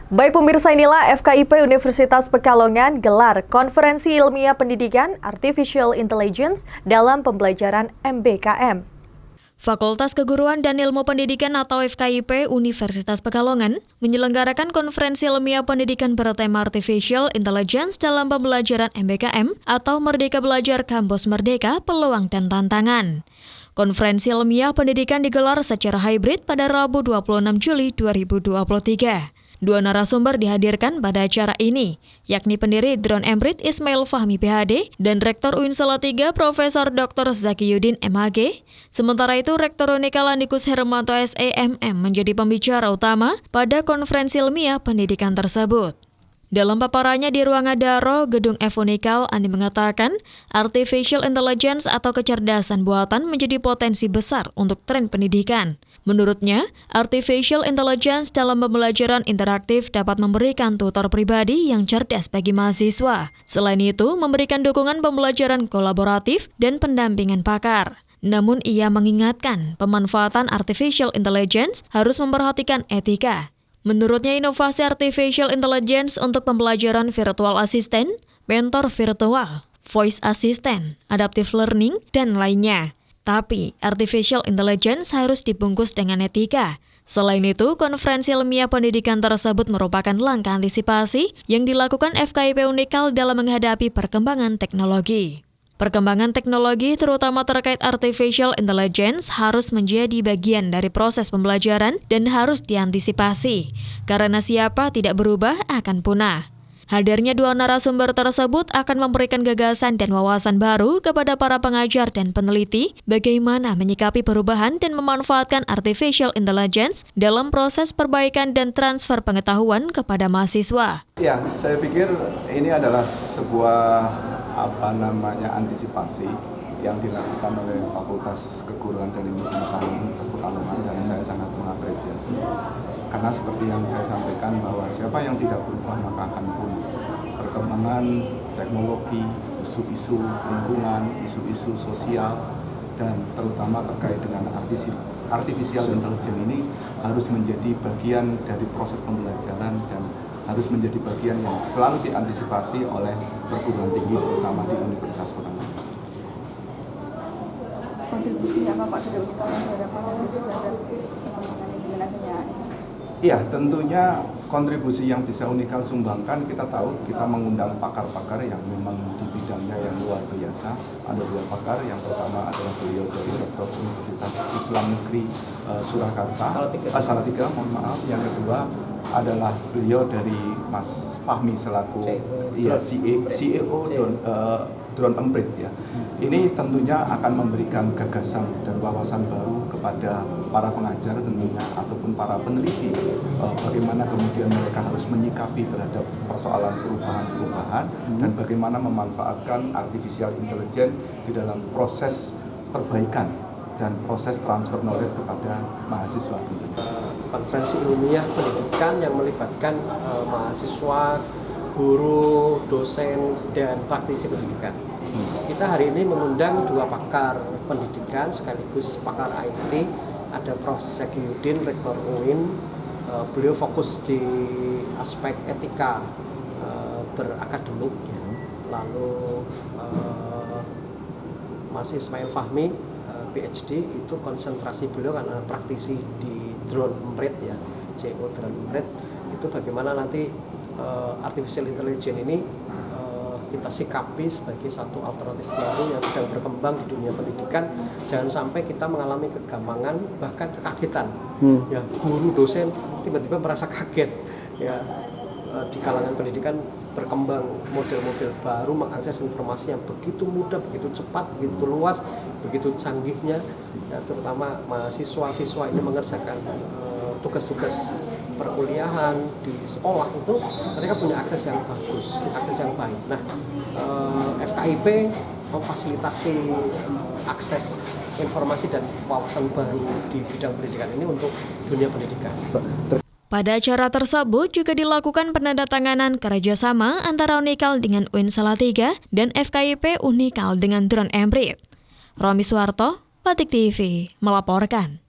Baik pemirsa, inilah FKIP Universitas Pekalongan gelar Konferensi Ilmiah Pendidikan Artificial Intelligence dalam pembelajaran MBKM. Fakultas Keguruan dan Ilmu Pendidikan atau FKIP Universitas Pekalongan menyelenggarakan konferensi ilmiah pendidikan bertema Artificial Intelligence dalam pembelajaran MBKM atau Merdeka Belajar Kampus Merdeka Peluang dan Tantangan. Konferensi ilmiah pendidikan digelar secara hybrid pada Rabu 26 Juli 2023. Dua narasumber dihadirkan pada acara ini, yakni pendiri Drone Emprit Ismail Fahmi PhD dan Rektor UIN Salatiga Profesor Dr. Zakiyuddin MHG. Sementara itu, Rektor Unikal Andikus Hermanto SEMM menjadi pembicara utama pada konferensi ilmiah pendidikan tersebut. Dalam paparannya di ruang Adaro, Gedung F Unikal, Andi mengatakan, Artificial Intelligence atau kecerdasan buatan menjadi potensi besar untuk tren pendidikan. Menurutnya, Artificial Intelligence dalam pembelajaran interaktif dapat memberikan tutor pribadi yang cerdas bagi mahasiswa. Selain itu, memberikan dukungan pembelajaran kolaboratif dan pendampingan pakar. Namun ia mengingatkan, pemanfaatan Artificial Intelligence harus memperhatikan etika. Menurutnya, inovasi Artificial Intelligence untuk pembelajaran virtual assistant, mentor virtual, voice assistant, adaptive learning, dan lainnya. Tapi, Artificial Intelligence harus dibungkus dengan etika. Selain itu, konferensi ilmiah pendidikan tersebut merupakan langkah antisipasi yang dilakukan FKIP Unikal dalam menghadapi perkembangan teknologi. Perkembangan teknologi, terutama terkait Artificial Intelligence, harus menjadi bagian dari proses pembelajaran dan harus diantisipasi, karena siapa tidak berubah akan punah. Hadirnya dua narasumber tersebut akan memberikan gagasan dan wawasan baru kepada para pengajar dan peneliti bagaimana menyikapi perubahan dan memanfaatkan Artificial Intelligence dalam proses perbaikan dan transfer pengetahuan kepada mahasiswa. Ya, saya pikir ini adalah sebuah antisipasi yang dilakukan oleh Fakultas Keguruan dan Ilmu Pendidikan Universitas Pekalongan, dan saya sangat mengapresiasi. Karena seperti yang saya sampaikan bahwa siapa yang tidak berubah maka akan punah. Perkembangan teknologi, isu-isu lingkungan, isu-isu sosial, dan terutama terkait dengan Artificial Intelligence ini harus menjadi bagian dari proses pembelajaran dan harus menjadi bagian yang selalu diantisipasi oleh perguruan tinggi, terutama di Universitas Pekalongan. Kontribusinya apa Pak dari Unikal terhadap perkembangan ini dengan adanya? Iya, tentunya kontribusi yang bisa Unikal sumbangkan, kita tahu kita mengundang pakar-pakar yang memang di bidangnya yang luar biasa. Ada dua pakar, yang pertama adalah beliau dari Rektor Universitas Islam Negeri Surakarta, Salatiga, mohon maaf. Yang kedua adalah beliau dari Mas Fahmi selaku CEO Drone Emprit ya. Ini tentunya akan memberikan gagasan dan wawasan baru kepada para pengajar tentunya ataupun para peneliti, bagaimana kemudian mereka harus menyikapi terhadap persoalan perubahan-perubahan dan bagaimana memanfaatkan Artificial Intelligence di dalam proses perbaikan dan proses transfer knowledge kepada mahasiswa. Konferensi ilmiah pendidikan yang melibatkan mahasiswa, guru, dosen, dan praktisi pendidikan. Kita hari ini mengundang dua pakar pendidikan sekaligus pakar IT. Ada Prof. Zakiyuddin, Rektor UIN. Beliau fokus di aspek etika berakademik. Lalu Mas Ismail Fahmi, PhD, itu konsentrasi beliau karena praktisi di Drone Emprit ya, CEO Drone Emprit. Itu bagaimana nanti Artificial Intelligence ini kita sikapi sebagai satu alternatif baru yang sedang berkembang di dunia pendidikan. Jangan sampai kita mengalami kegampangan bahkan kekagetan. Ya, guru dosen tiba-tiba merasa kaget ya, di kalangan pendidikan berkembang model-model baru mengakses informasi yang begitu mudah, begitu cepat, begitu luas, begitu canggihnya ya, terutama mahasiswa-siswa ini mengerjakan tugas-tugas perkuliahan di sekolah itu mereka punya akses yang bagus, akses yang baik. Nah, FKIP memfasilitasi akses informasi dan wawasan baru di bidang pendidikan ini untuk dunia pendidikan. Pada acara tersebut juga dilakukan penandatanganan kerjasama antara Unikal dengan UIN Salatiga dan FKIP Unikal dengan Drone Emprit. Romi Suwarto, Batik TV, melaporkan.